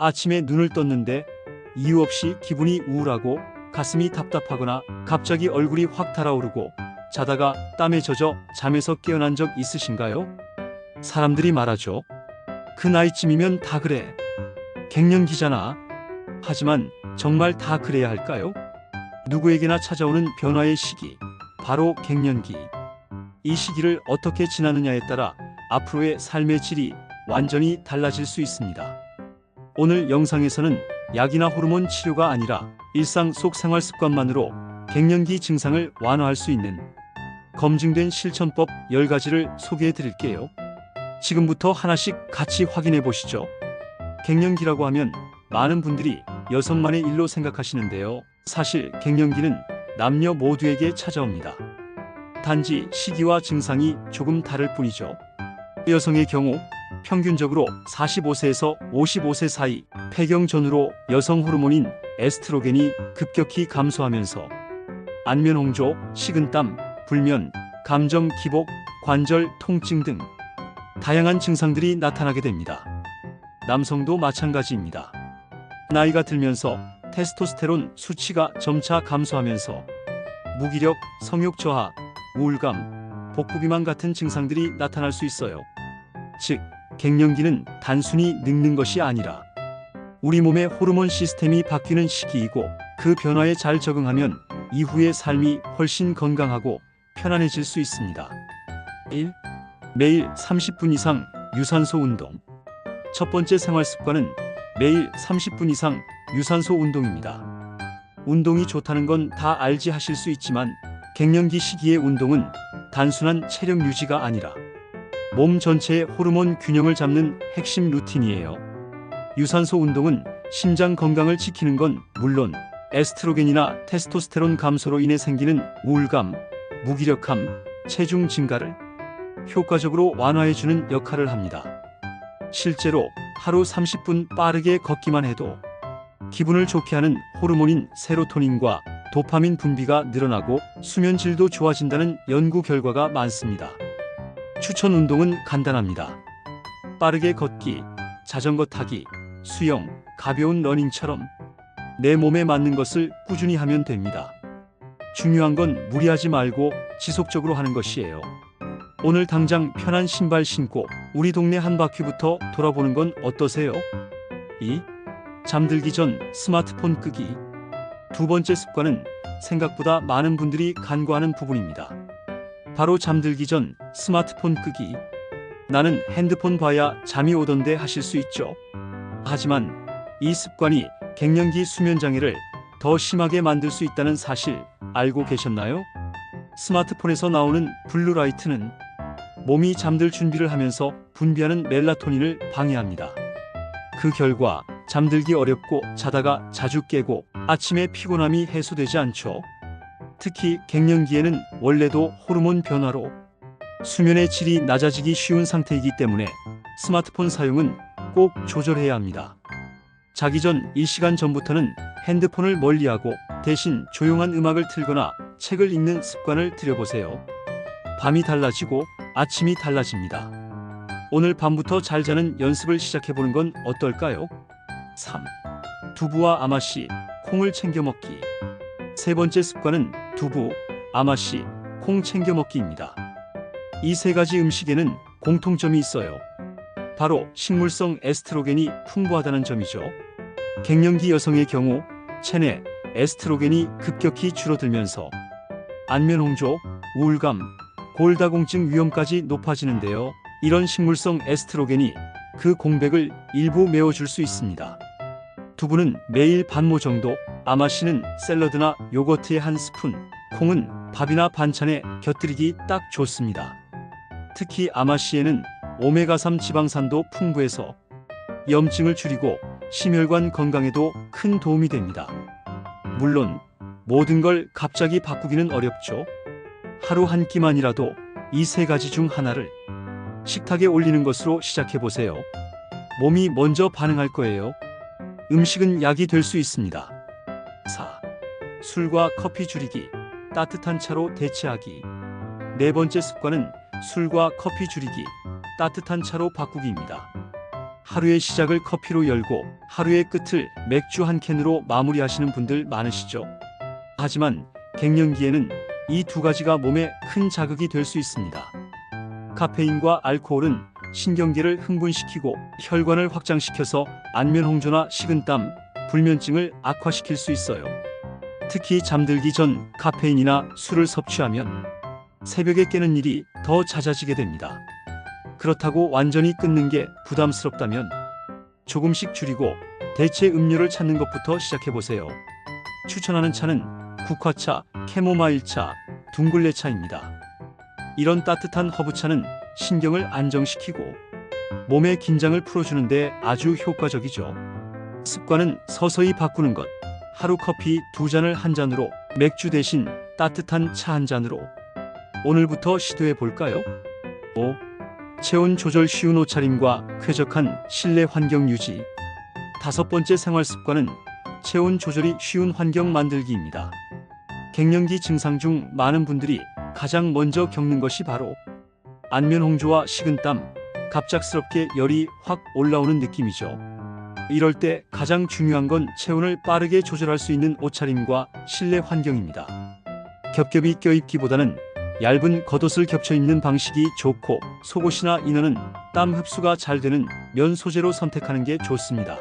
아침에 눈을 떴는데 이유 없이 기분이 우울하고 가슴이 답답하거나 갑자기 얼굴이 확 달아오르고 자다가 땀에 젖어 잠에서 깨어난 적 있으신가요? 사람들이 말하죠. 그 나이쯤이면 다 그래. 갱년기잖아. 하지만 정말 다 그래야 할까요? 누구에게나 찾아오는 변화의 시기, 바로 갱년기. 이 시기를 어떻게 지나느냐에 따라 앞으로의 삶의 질이 완전히 달라질 수 있습니다. 오늘 영상에서는 약이나 호르몬 치료가 아니라 일상 속 생활 습관만으로 갱년기 증상을 완화할 수 있는 검증된 실천법 10가지를 소개해 드릴게요. 지금부터 하나씩 같이 확인해 보시죠. 갱년기라고 하면 많은 분들이 여성만의 일로 생각하시는데요. 사실 갱년기는 남녀 모두에게 찾아옵니다. 단지 시기와 증상이 조금 다를 뿐이죠. 여성의 경우 평균적으로 45세에서 55세 사이 폐경 전후로 여성 호르몬인 에스트로겐이 급격히 감소하면서 안면 홍조, 식은땀, 불면, 감정 기복, 관절 통증 등 다양한 증상들이 나타나게 됩니다. 남성도 마찬가지입니다. 나이가 들면서 테스토스테론 수치가 점차 감소하면서 무기력, 성욕 저하, 우울감, 복부 비만 같은 증상들이 나타날 수 있어요. 즉, 갱년기는 단순히 늙는 것이 아니라 우리 몸의 호르몬 시스템이 바뀌는 시기이고 그 변화에 잘 적응하면 이후의 삶이 훨씬 건강하고 편안해질 수 있습니다. 1. 매일 30분 이상 유산소 운동. 첫 번째 생활 습관은 매일 30분 이상 유산소 운동입니다. 운동이 좋다는 건 다 알지 하실 수 있지만 갱년기 시기의 운동은 단순한 체력 유지가 아니라 몸 전체의 호르몬 균형을 잡는 핵심 루틴이에요. 유산소 운동은 심장 건강을 지키는 건 물론 에스트로겐이나 테스토스테론 감소로 인해 생기는 우울감, 무기력함, 체중 증가를 효과적으로 완화해주는 역할을 합니다. 실제로 하루 30분 빠르게 걷기만 해도 기분을 좋게 하는 호르몬인 세로토닌과 도파민 분비가 늘어나고 수면 질도 좋아진다는 연구 결과가 많습니다. 추천 운동은 간단합니다. 빠르게 걷기, 자전거 타기, 수영, 가벼운 러닝처럼 내 몸에 맞는 것을 꾸준히 하면 됩니다. 중요한 건 무리하지 말고 지속적으로 하는 것이에요. 오늘 당장 편한 신발 신고 우리 동네 한 바퀴부터 돌아보는 건 어떠세요? 2. 잠들기 전 스마트폰 끄기. 두 번째 습관은 생각보다 많은 분들이 간과하는 부분입니다. 바로 잠들기 전 스마트폰 끄기. 나는 핸드폰 봐야 잠이 오던데 하실 수 있죠. 하지만 이 습관이 갱년기 수면 장애를 더 심하게 만들 수 있다는 사실 알고 계셨나요? 스마트폰에서 나오는 블루라이트는 몸이 잠들 준비를 하면서 분비하는 멜라토닌을 방해합니다. 그 결과 잠들기 어렵고 자다가 자주 깨고 아침에 피곤함이 해소되지 않죠. 특히 갱년기에는 원래도 호르몬 변화로 수면의 질이 낮아지기 쉬운 상태이기 때문에 스마트폰 사용은 꼭 조절해야 합니다. 자기 전 1시간 전부터는 핸드폰을 멀리하고 대신 조용한 음악을 틀거나 책을 읽는 습관을 들여보세요. 밤이 달라지고 아침이 달라집니다. 오늘 밤부터 잘 자는 연습을 시작해보는 건 어떨까요? 3. 두부와 아마씨, 콩을 챙겨 먹기. 세 번째 습관은 두부, 아마씨, 콩 챙겨 먹기입니다. 이 세 가지 음식에는 공통점이 있어요. 바로 식물성 에스트로겐이 풍부하다는 점이죠. 갱년기 여성의 경우 체내 에스트로겐이 급격히 줄어들면서 안면 홍조, 우울감, 골다공증 위험까지 높아지는데요. 이런 식물성 에스트로겐이 그 공백을 일부 메워줄 수 있습니다. 두부는 매일 반모 정도, 아마씨는 샐러드나 요거트에 한 스푼, 콩은 밥이나 반찬에 곁들이기 딱 좋습니다. 특히 아마씨에는 오메가3 지방산도 풍부해서 염증을 줄이고 심혈관 건강에도 큰 도움이 됩니다. 물론 모든 걸 갑자기 바꾸기는 어렵죠. 하루 한 끼만이라도 이 세 가지 중 하나를 식탁에 올리는 것으로 시작해보세요. 몸이 먼저 반응할 거예요. 음식은 약이 될 수 있습니다. 4. 술과 커피 줄이기, 따뜻한 차로 대체하기. 네 번째 습관은 술과 커피 줄이기, 따뜻한 차로 바꾸기입니다. 하루의 시작을 커피로 열고 하루의 끝을 맥주 한 캔으로 마무리하시는 분들 많으시죠? 하지만 갱년기에는 이 두 가지가 몸에 큰 자극이 될 수 있습니다. 카페인과 알코올은 신경계를 흥분시키고 혈관을 확장시켜서 안면홍조나 식은땀, 불면증을 악화시킬 수 있어요. 특히 잠들기 전 카페인이나 술을 섭취하면 새벽에 깨는 일이 더 잦아지게 됩니다. 그렇다고 완전히 끊는 게 부담스럽다면 조금씩 줄이고 대체 음료를 찾는 것부터 시작해보세요. 추천하는 차는 국화차, 캐모마일차, 둥글레차입니다. 이런 따뜻한 허브차는 신경을 안정시키고 몸의 긴장을 풀어주는데 아주 효과적이죠. 습관은 서서히 바꾸는 것. 하루 커피 2잔을 한 잔으로, 맥주 대신 따뜻한 차 한 잔으로. 오늘부터 시도해 볼까요? 5. 체온 조절 쉬운 옷차림과 쾌적한 실내 환경 유지. 5번째 생활 습관은 체온 조절이 쉬운 환경 만들기입니다. 갱년기 증상 중 많은 분들이 가장 먼저 겪는 것이 바로 안면홍조와 식은땀, 갑작스럽게 열이 확 올라오는 느낌이죠. 이럴 때 가장 중요한 건 체온을 빠르게 조절할 수 있는 옷차림과 실내 환경입니다. 겹겹이 껴입기보다는 얇은 겉옷을 겹쳐 입는 방식이 좋고, 속옷이나 이너는 땀 흡수가 잘 되는 면 소재로 선택하는 게 좋습니다.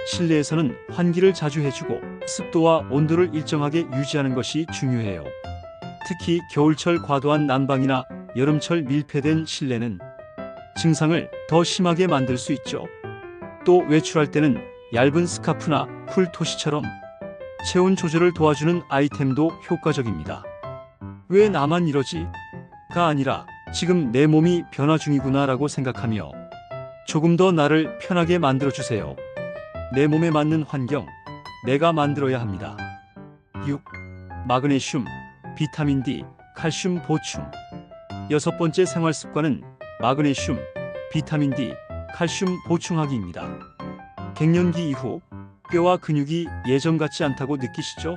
실내에서는 환기를 자주 해주고 습도와 온도를 일정하게 유지하는 것이 중요해요. 특히 겨울철 과도한 난방이나 여름철 밀폐된 실내는 증상을 더 심하게 만들 수 있죠. 또 외출할 때는 얇은 스카프나 쿨토시처럼 체온 조절을 도와주는 아이템도 효과적입니다. 왜 나만 이러지? 가 아니라 지금 내 몸이 변화 중이구나 라고 생각하며 조금 더 나를 편하게 만들어주세요. 내 몸에 맞는 환경, 내가 만들어야 합니다. 6. 마그네슘, 비타민 D, 칼슘 보충. 6번째 생활 습관은 마그네슘, 비타민 D, 칼슘 보충하기입니다. 갱년기 이후 뼈와 근육이 예전 같지 않다고 느끼시죠?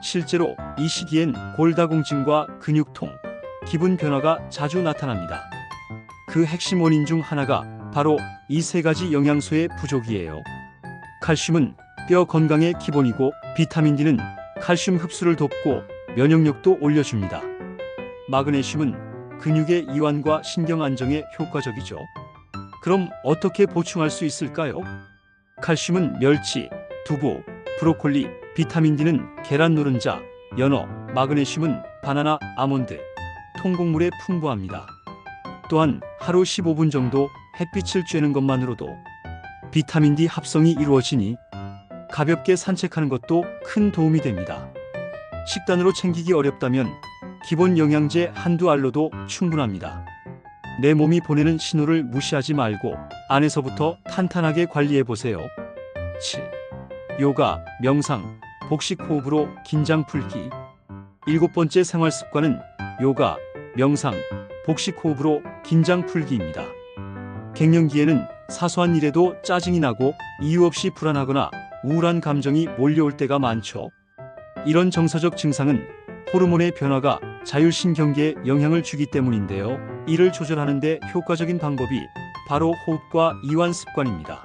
실제로 이 시기엔 골다공증과 근육통, 기분 변화가 자주 나타납니다. 그 핵심 원인 중 하나가 바로 이 세 가지 영양소의 부족이에요. 칼슘은 뼈 건강의 기본이고, 비타민 D는 칼슘 흡수를 돕고 면역력도 올려줍니다. 마그네슘은 근육의 이완과 신경 안정에 효과적이죠. 그럼 어떻게 보충할 수 있을까요? 칼슘은 멸치, 두부, 브로콜리, 비타민 D는 계란 노른자, 연어, 마그네슘은 바나나, 아몬드, 통곡물에 풍부합니다. 또한 하루 15분 정도 햇빛을 쬐는 것만으로도 비타민 D 합성이 이루어지니 가볍게 산책하는 것도 큰 도움이 됩니다. 식단으로 챙기기 어렵다면 기본 영양제 한두 알로도 충분합니다. 내 몸이 보내는 신호를 무시하지 말고 안에서부터 탄탄하게 관리해보세요. 7. 요가, 명상, 복식 호흡으로 긴장 풀기. 7번째 생활 습관은 요가, 명상, 복식 호흡으로 긴장 풀기입니다. 갱년기에는 사소한 일에도 짜증이 나고 이유 없이 불안하거나 우울한 감정이 몰려올 때가 많죠. 이런 정서적 증상은 호르몬의 변화가 자율신경계에 영향을 주기 때문인데요. 이를 조절하는 데 효과적인 방법이 바로 호흡과 이완 습관입니다.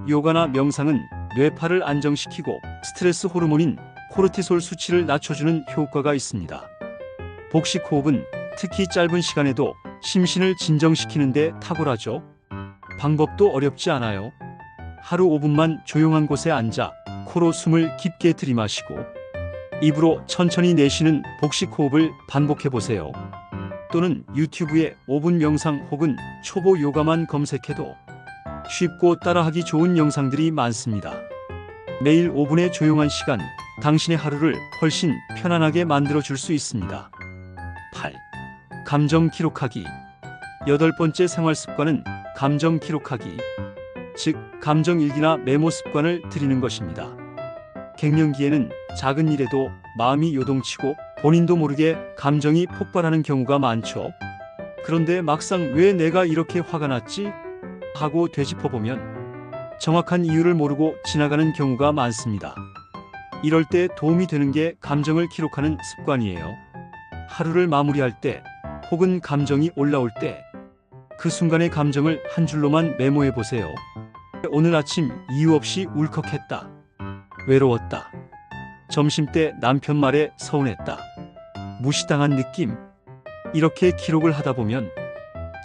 요가나 명상은 뇌파를 안정시키고 스트레스 호르몬인 코르티솔 수치를 낮춰주는 효과가 있습니다. 복식 호흡은 특히 짧은 시간에도 심신을 진정시키는 데 탁월하죠. 방법도 어렵지 않아요. 하루 5분만 조용한 곳에 앉아 코로 숨을 깊게 들이마시고 입으로 천천히 내쉬는 복식 호흡을 반복해보세요. 또는 유튜브에 5분 명상 혹은 초보 요가만 검색해도 쉽고 따라하기 좋은 영상들이 많습니다. 매일 5분의 조용한 시간, 당신의 하루를 훨씬 편안하게 만들어줄 수 있습니다. 8. 감정 기록하기. 8번째 생활 습관은 감정 기록하기, 즉 감정일기나 메모 습관을 들이는 것입니다. 갱년기에는 작은 일에도 마음이 요동치고 본인도 모르게 감정이 폭발하는 경우가 많죠. 그런데 막상 왜 내가 이렇게 화가 났지? 하고 되짚어보면 정확한 이유를 모르고 지나가는 경우가 많습니다. 이럴 때 도움이 되는 게 감정을 기록하는 습관이에요. 하루를 마무리할 때 혹은 감정이 올라올 때 그 순간의 감정을 한 줄로만 메모해 보세요. 오늘 아침 이유 없이 울컥했다. 외로웠다. 점심때 남편 말에 서운했다. 무시당한 느낌. 이렇게 기록을 하다 보면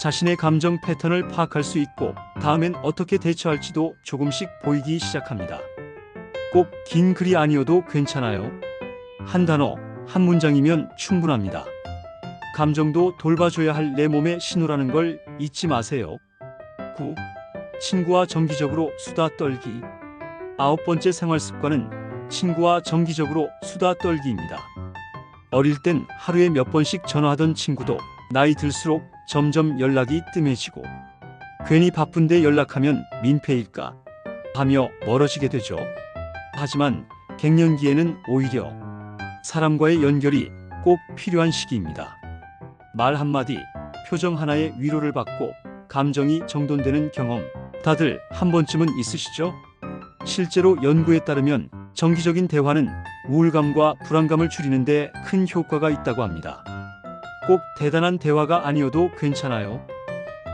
자신의 감정 패턴을 파악할 수 있고 다음엔 어떻게 대처할지도 조금씩 보이기 시작합니다. 꼭 긴 글이 아니어도 괜찮아요. 한 단어, 한 문장이면 충분합니다. 감정도 돌봐줘야 할 내 몸의 신호라는 걸 잊지 마세요. 9. 친구와 정기적으로 수다 떨기. 9번째 생활 습관은 친구와 정기적으로 수다 떨기입니다. 어릴 땐 하루에 몇 번씩 전화하던 친구도 나이 들수록 점점 연락이 뜸해지고 괜히 바쁜데 연락하면 민폐일까 하며 멀어지게 되죠. 하지만 갱년기에는 오히려 사람과의 연결이 꼭 필요한 시기입니다. 말 한마디, 표정 하나에 위로를 받고 감정이 정돈되는 경험 다들 한 번쯤은 있으시죠? 실제로 연구에 따르면 정기적인 대화는 우울감과 불안감을 줄이는 데 큰 효과가 있다고 합니다. 꼭 대단한 대화가 아니어도 괜찮아요.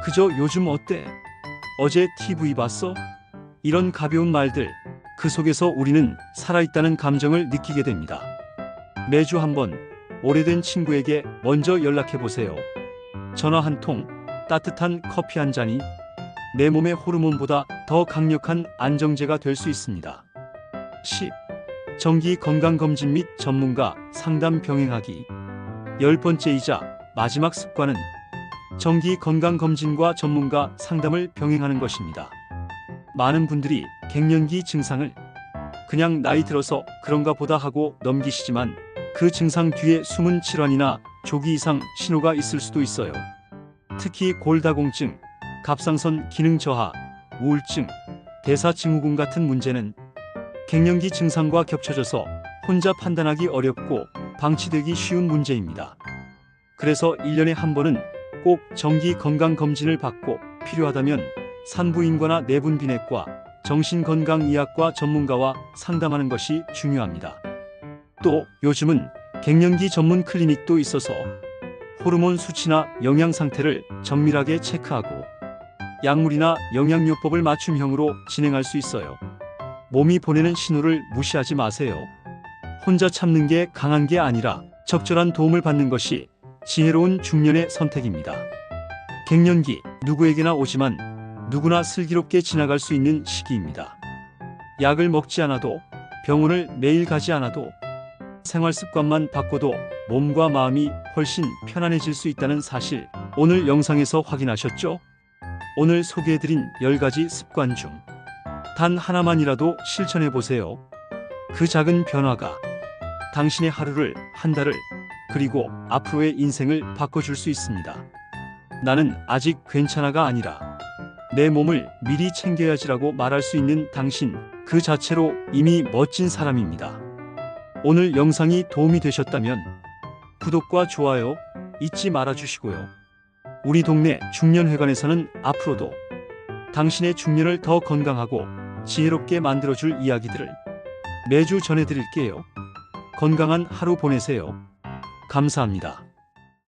그저 요즘 어때? 어제 TV 봤어? 이런 가벼운 말들, 그 속에서 우리는 살아있다는 감정을 느끼게 됩니다. 매주 한 번 오래된 친구에게 먼저 연락해 보세요. 전화 한 통, 따뜻한 커피 한 잔이 내 몸의 호르몬보다 더 강력한 안정제가 될 수 있습니다. 10. 정기 건강검진 및 전문가 상담 병행하기. 10번째이자 마지막 습관은 정기 건강검진과 전문가 상담을 병행하는 것입니다. 많은 분들이 갱년기 증상을 그냥 나이 들어서 그런가 보다 하고 넘기시지만 그 증상 뒤에 숨은 질환이나 조기 이상 신호가 있을 수도 있어요. 특히 골다공증, 갑상선 기능 저하, 우울증, 대사증후군 같은 문제는 갱년기 증상과 겹쳐져서 혼자 판단하기 어렵고 방치되기 쉬운 문제입니다. 그래서 1년에 한 번은 꼭 정기 건강검진을 받고 필요하다면 산부인과나 내분비내과, 정신건강의학과 전문가와 상담하는 것이 중요합니다. 또 요즘은 갱년기 전문 클리닉도 있어서 호르몬 수치나 영양 상태를 정밀하게 체크하고 약물이나 영양요법을 맞춤형으로 진행할 수 있어요. 몸이 보내는 신호를 무시하지 마세요. 혼자 참는 게 강한 게 아니라 적절한 도움을 받는 것이 지혜로운 중년의 선택입니다. 갱년기 누구에게나 오지만 누구나 슬기롭게 지나갈 수 있는 시기입니다. 약을 먹지 않아도, 병원을 매일 가지 않아도, 생활 습관만 바꿔도 몸과 마음이 훨씬 편안해질 수 있다는 사실, 오늘 영상에서 확인하셨죠? 오늘 소개해드린 10가지 습관 중 단 하나만이라도 실천해보세요. 그 작은 변화가 당신의 하루를, 한 달을, 그리고 앞으로의 인생을 바꿔줄 수 있습니다. 나는 아직 괜찮아가 아니라 내 몸을 미리 챙겨야지라고 말할 수 있는 당신, 그 자체로 이미 멋진 사람입니다. 오늘 영상이 도움이 되셨다면 구독과 좋아요 잊지 말아주시고요. 우리 동네 중년회관에서는 앞으로도 당신의 중년을 더 건강하고 지혜롭게 만들어줄 이야기들을 매주 전해드릴게요. 건강한 하루 보내세요. 감사합니다.